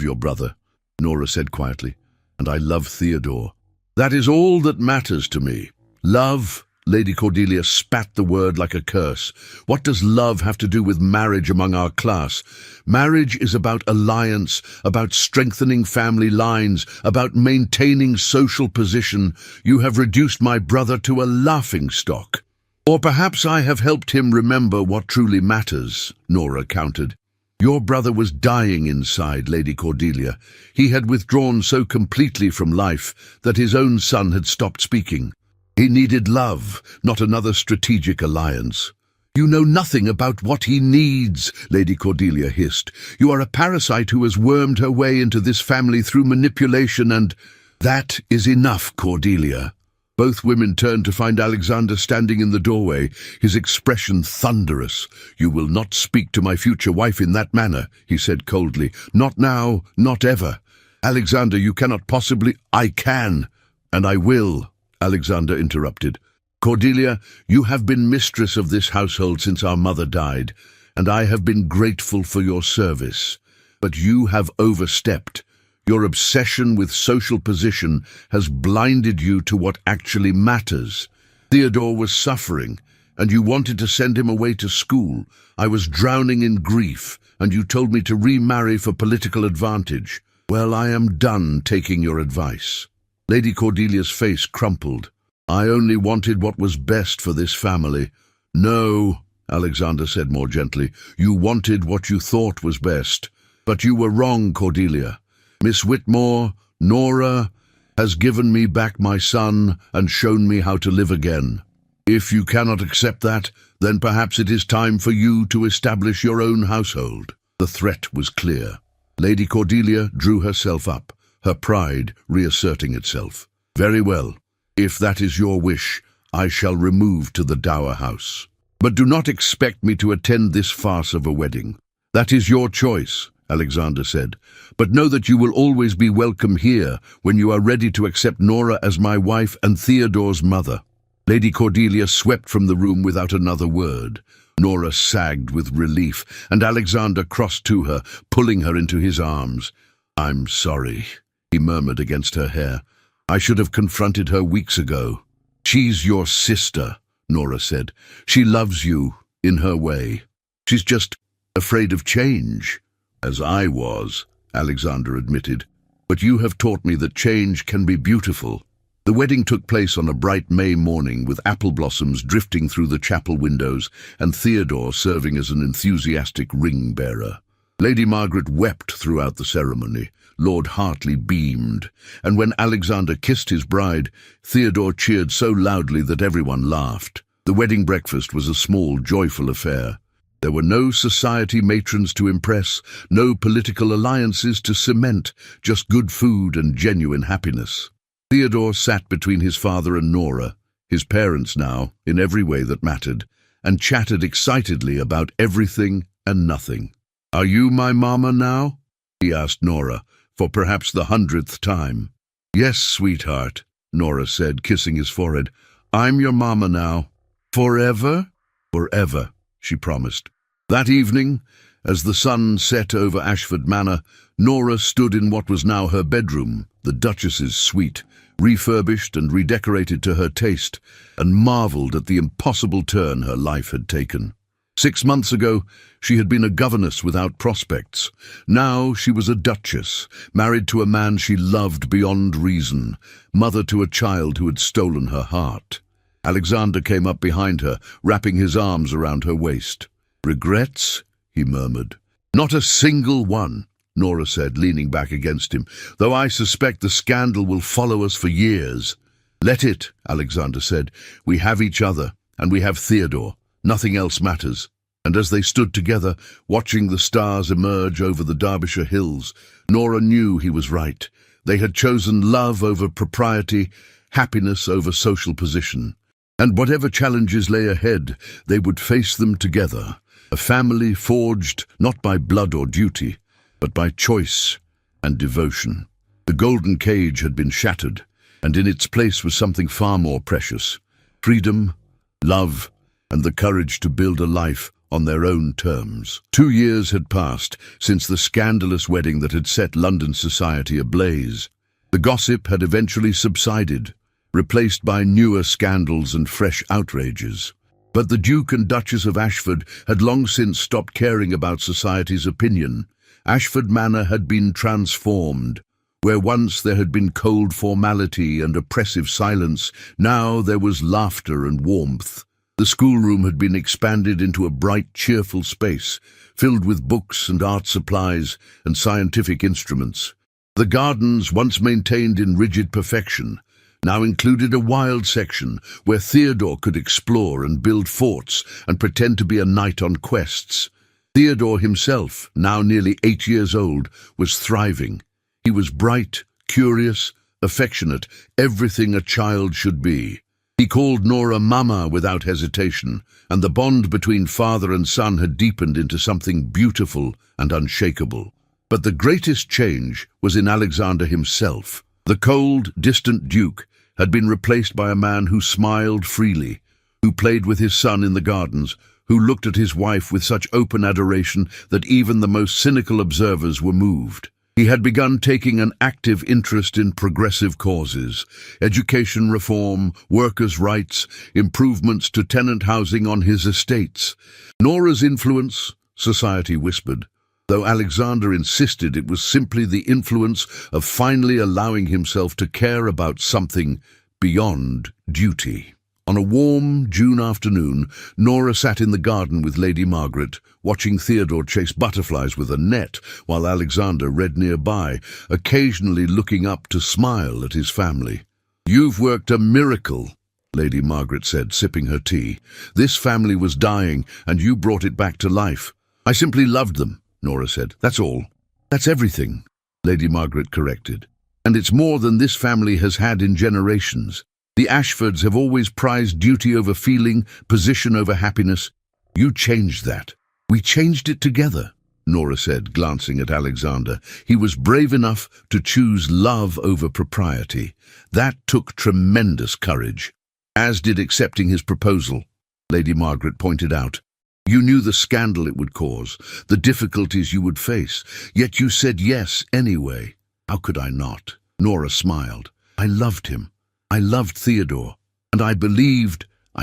your brother," Nora said quietly, "and I love Theodore. That is all that matters to me." "Love?" Lady Cordelia spat the word like a curse. "What does love have to do with marriage among our class? Marriage is about alliance, about strengthening family lines, about maintaining social position. You have reduced my brother to a laughingstock." "Or perhaps I have helped him remember what truly matters," Nora countered. "Your brother was dying inside, Lady Cordelia. He had withdrawn so completely from life that his own son had stopped speaking. He needed love, not another strategic alliance." "You know nothing about what he needs," Lady Cordelia hissed. "You are a parasite who has wormed her way into this family through manipulation and—" "That is enough, Cordelia." Both women turned to find Alexander standing in the doorway, his expression thunderous. "You will not speak to my future wife in that manner," he said coldly. "Not now, not ever. Alexander, you cannot possibly—" "I can, and I will," Alexander interrupted. "Cordelia, you have been mistress of this household since our mother died, and I have been grateful for your service. But you have overstepped. Your obsession with social position has blinded you to what actually matters. Theodore was suffering, and you wanted to send him away to school. I was drowning in grief, and you told me to remarry for political advantage. Well, I am done taking your advice." Lady Cordelia's face crumpled. "I only wanted what was best for this family." "No," Alexander said more gently. "You wanted what you thought was best. But you were wrong, Cordelia. Miss Whitmore, Nora, has given me back my son and shown me how to live again. If you cannot accept that, then perhaps it is time for you to establish your own household." The threat was clear. Lady Cordelia drew herself up, her pride reasserting itself. "Very well. If that is your wish, I shall remove to the dower house. But do not expect me to attend this farce of a wedding." "That is your choice," Alexander said. "But know that you will always be welcome here when you are ready to accept Nora as my wife and Theodore's mother." Lady Cordelia swept from the room without another word. Nora sagged with relief, and Alexander crossed to her, pulling her into his arms. "I'm sorry," he murmured against her hair. "I should have confronted her weeks ago." "She's your sister," Nora said. "She loves you, in her way. She's just afraid of change." "As I was," Alexander admitted. "But you have taught me that change can be beautiful." The wedding took place on a bright May morning, with apple blossoms drifting through the chapel windows and Theodore serving as an enthusiastic ring-bearer. Lady Margaret wept throughout the ceremony. Lord Hartley beamed, and when Alexander kissed his bride, Theodore cheered so loudly that everyone laughed. The wedding breakfast was a small, joyful affair. There were no society matrons to impress, no political alliances to cement, just good food and genuine happiness. Theodore sat between his father and Nora, his parents now, in every way that mattered, and chatted excitedly about everything and nothing. "Are you my mama now?" he asked Nora, for perhaps the 100th time. "Yes, sweetheart," Nora said, kissing his forehead. "I'm your mama now." "Forever?" "Forever," she promised. That evening, as the sun set over Ashford Manor, Nora stood in what was now her bedroom, the Duchess's suite, refurbished and redecorated to her taste, and marvelled at the impossible turn her life had taken. 6 months ago, she had been a governess without prospects. Now she was a duchess, married to a man she loved beyond reason, mother to a child who had stolen her heart. Alexander came up behind her, wrapping his arms around her waist. "Regrets?" he murmured. "Not a single one," Nora said, leaning back against him, "though I suspect the scandal will follow us for years." "Let it," Alexander said. "We have each other, and we have Theodore. Nothing else matters." And as they stood together, watching the stars emerge over the Derbyshire hills, Nora knew he was right. They had chosen love over propriety, happiness over social position. And whatever challenges lay ahead, they would face them together. A family forged not by blood or duty, but by choice and devotion. The golden cage had been shattered, and in its place was something far more precious: freedom, love, and the courage to build a life on their own terms. 2 years had passed since the scandalous wedding that had set London society ablaze. The gossip had eventually subsided, replaced by newer scandals and fresh outrages. But the Duke and Duchess of Ashford had long since stopped caring about society's opinion. Ashford Manor had been transformed. Where once there had been cold formality and oppressive silence, now there was laughter and warmth. The schoolroom had been expanded into a bright, cheerful space, filled with books and art supplies and scientific instruments. The gardens, once maintained in rigid perfection, now included a wild section where Theodore could explore and build forts and pretend to be a knight on quests. Theodore himself, now nearly 8 years old, was thriving. He was bright, curious, affectionate, everything a child should be. He called Nora Mama without hesitation, and the bond between father and son had deepened into something beautiful and unshakable. But the greatest change was in Alexander himself. The cold, distant Duke had been replaced by a man who smiled freely, who played with his son in the gardens, who looked at his wife with such open adoration that even the most cynical observers were moved. He had begun taking an active interest in progressive causes: education reform, workers' rights, improvements to tenant housing on his estates. Nora's influence, society whispered, though Alexander insisted it was simply the influence of finally allowing himself to care about something beyond duty. On a warm June afternoon, Nora sat in the garden with Lady Margaret, watching Theodore chase butterflies with a net while Alexander read nearby, occasionally looking up to smile at his family. "You've worked a miracle," Lady Margaret said, sipping her tea. "This family was dying, and you brought it back to life." "I simply loved them," Nora said. "That's all." "That's everything," Lady Margaret corrected. "And it's more than this family has had in generations. The Ashfords have always prized duty over feeling, position over happiness. You changed that." "We changed it together," Nora said, glancing at Alexander. "He was brave enough to choose love over propriety. That took tremendous courage, as did accepting his proposal," Lady Margaret pointed out. "You knew the scandal it would cause, the difficulties you would face, yet you said yes anyway." "How could I not?" Nora smiled. "I loved him. I loved Theodore, and I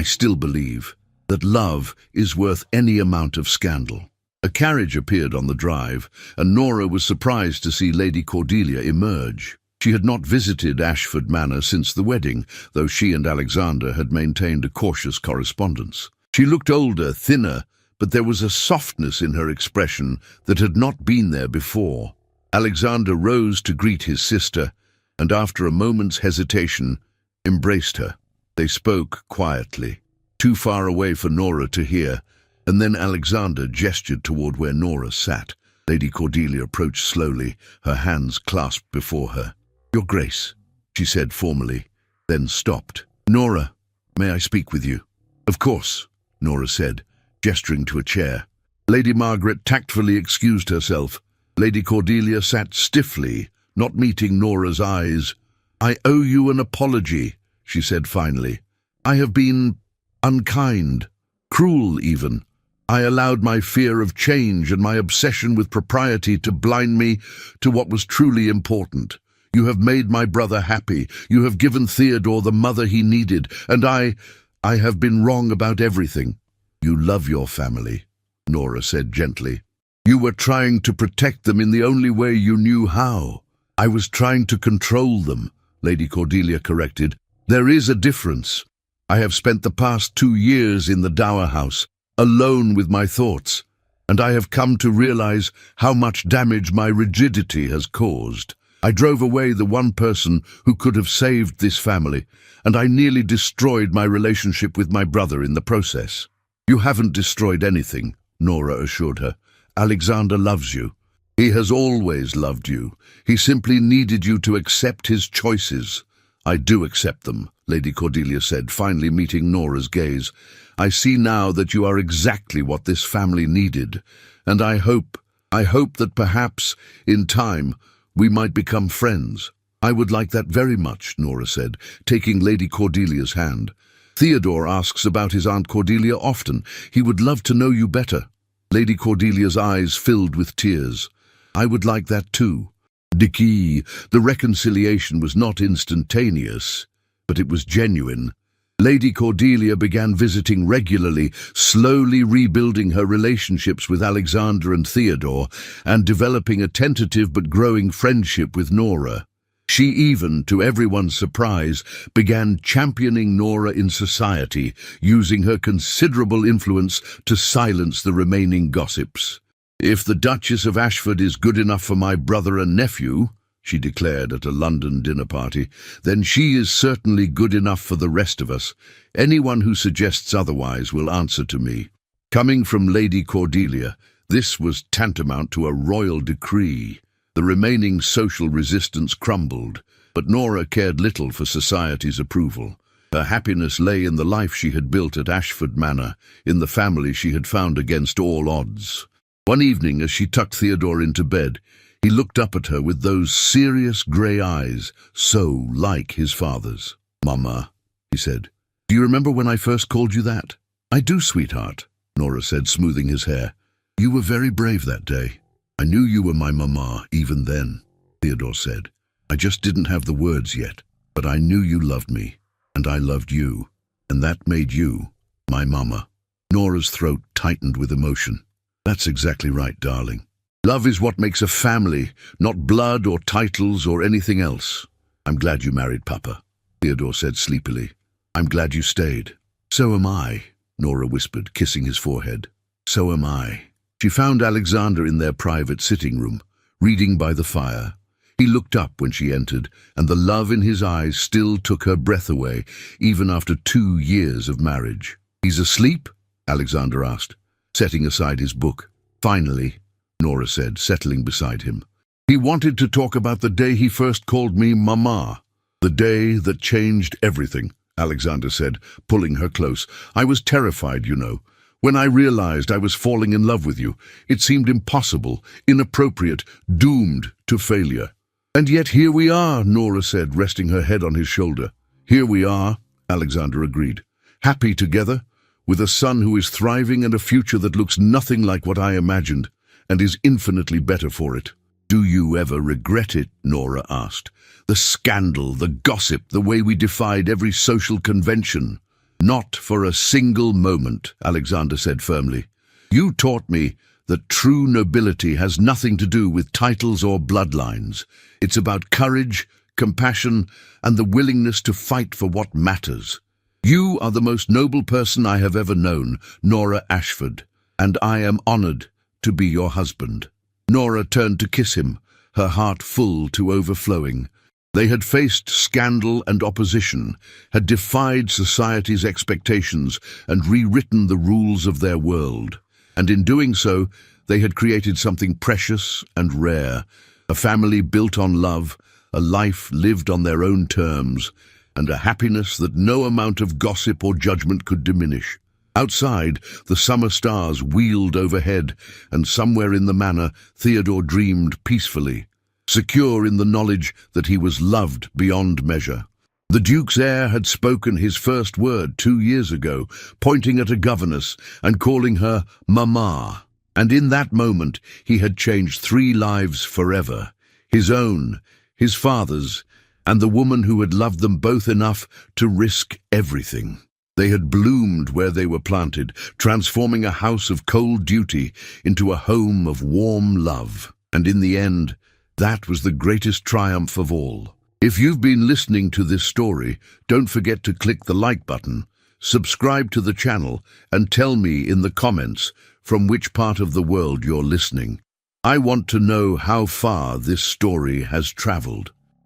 still believe, that love is worth any amount of scandal." A carriage appeared on the drive, and Nora was surprised to see Lady Cordelia emerge. She had not visited Ashford Manor since the wedding, though she and Alexander had maintained a cautious correspondence. She looked older, thinner, but there was a softness in her expression that had not been there before. Alexander rose to greet his sister, and after a moment's hesitation, embraced her. They spoke quietly, too far away for Nora to hear, and then Alexander gestured toward where Nora sat. Lady Cordelia approached slowly, her hands clasped before her. "Your Grace," she said formally, then stopped. "Nora, may I speak with you?" "Of course," Nora said, gesturing to a chair. Lady Margaret tactfully excused herself. Lady Cordelia sat stiffly, not meeting Nora's eyes. "I owe you an apology," she said finally. "I have been unkind, cruel even. I allowed my fear of change and my obsession with propriety to blind me to what was truly important. You have made my brother happy. You have given Theodore the mother he needed, and I have been wrong about everything." "You love your family," Nora said gently. "You were trying to protect them in the only way you knew how." "I was trying to control them," Lady Cordelia corrected. "There is a difference. I have spent the past 2 years in the Dower House, alone with my thoughts, and I have come to realize how much damage my rigidity has caused. I drove away the one person who could have saved this family, and I nearly destroyed my relationship with my brother in the process." "You haven't destroyed anything," Nora assured her. "Alexander loves you. He has always loved you. He simply needed you to accept his choices." "I do accept them," Lady Cordelia said, finally meeting Nora's gaze. "I see now that you are exactly what this family needed, and I hope that perhaps, in time, we might become friends." "I would like that very much," Nora said, taking Lady Cordelia's hand. "Theodore asks about his Aunt Cordelia often. He would love to know you better." Lady Cordelia's eyes filled with tears. "I would like that too." Dicky, the reconciliation was not instantaneous, but it was genuine. Lady Cordelia began visiting regularly, slowly rebuilding her relationships with Alexander and Theodore, and developing a tentative but growing friendship with Nora. She even, to everyone's surprise, began championing Nora in society, using her considerable influence to silence the remaining gossips. "If the Duchess of Ashford is good enough for my brother and nephew," she declared at a London dinner party, "then she is certainly good enough for the rest of us. Anyone who suggests otherwise will answer to me." Coming from Lady Cordelia, this was tantamount to a royal decree. The remaining social resistance crumbled, but Nora cared little for society's approval. Her happiness lay in the life she had built at Ashford Manor, in the family she had found against all odds. One evening, as she tucked Theodore into bed, he looked up at her with those serious grey eyes, so like his father's. "Mama," he said, "do you remember when I first called you that?" "I do, sweetheart," Nora said, smoothing his hair. "You were very brave that day." "I knew you were my mama even then," Theodore said. "I just didn't have the words yet, but I knew you loved me, and I loved you, and that made you my mama." Nora's throat tightened with emotion. "That's exactly right, darling. Love is what makes a family, not blood or titles or anything else." "I'm glad you married Papa," Theodore said sleepily. "I'm glad you stayed." "So am I," Nora whispered, kissing his forehead. "So am I." She found Alexander in their private sitting room, reading by the fire. He looked up when she entered, and the love in his eyes still took her breath away, even after 2 years of marriage. "He's asleep?" Alexander asked, setting aside his book. "Finally," Nora said, settling beside him. "He wanted to talk about the day he first called me Mama. The day that changed everything," Alexander said, pulling her close. "I was terrified, you know. When I realized I was falling in love with you, it seemed impossible, inappropriate, doomed to failure." "And yet here we are," Nora said, resting her head on his shoulder. "Here we are," Alexander agreed. "Happy together, with a son who is thriving and a future that looks nothing like what I imagined, and is infinitely better for it." "Do you ever regret it?" Nora asked. "The scandal, the gossip, the way we defied every social convention." "Not for a single moment," Alexander said firmly. "You taught me that true nobility has nothing to do with titles or bloodlines. It's about courage, compassion, and the willingness to fight for what matters. You are the most noble person I have ever known, Nora Ashford, and I am honored to be your husband." Nora turned to kiss him, her heart full to overflowing. They had faced scandal and opposition, had defied society's expectations and rewritten the rules of their world. And in doing so, they had created something precious and rare, a family built on love, a life lived on their own terms, and a happiness that no amount of gossip or judgment could diminish. Outside, the summer stars wheeled overhead, and somewhere in the manor, Theodore dreamed peacefully, secure in the knowledge that he was loved beyond measure. The Duke's heir had spoken his first word 2 years ago, pointing at a governess and calling her Mama. And in that moment, he had changed 3 lives forever: his own, his father's, and the woman who had loved them both enough to risk everything. They had bloomed where they were planted, transforming a house of cold duty into a home of warm love. And in the end, that was the greatest triumph of all. If you've been listening to this story, don't forget to click the like button, subscribe to the channel, and tell me in the comments from which part of the world you're listening. I want to know how far this story has travelled.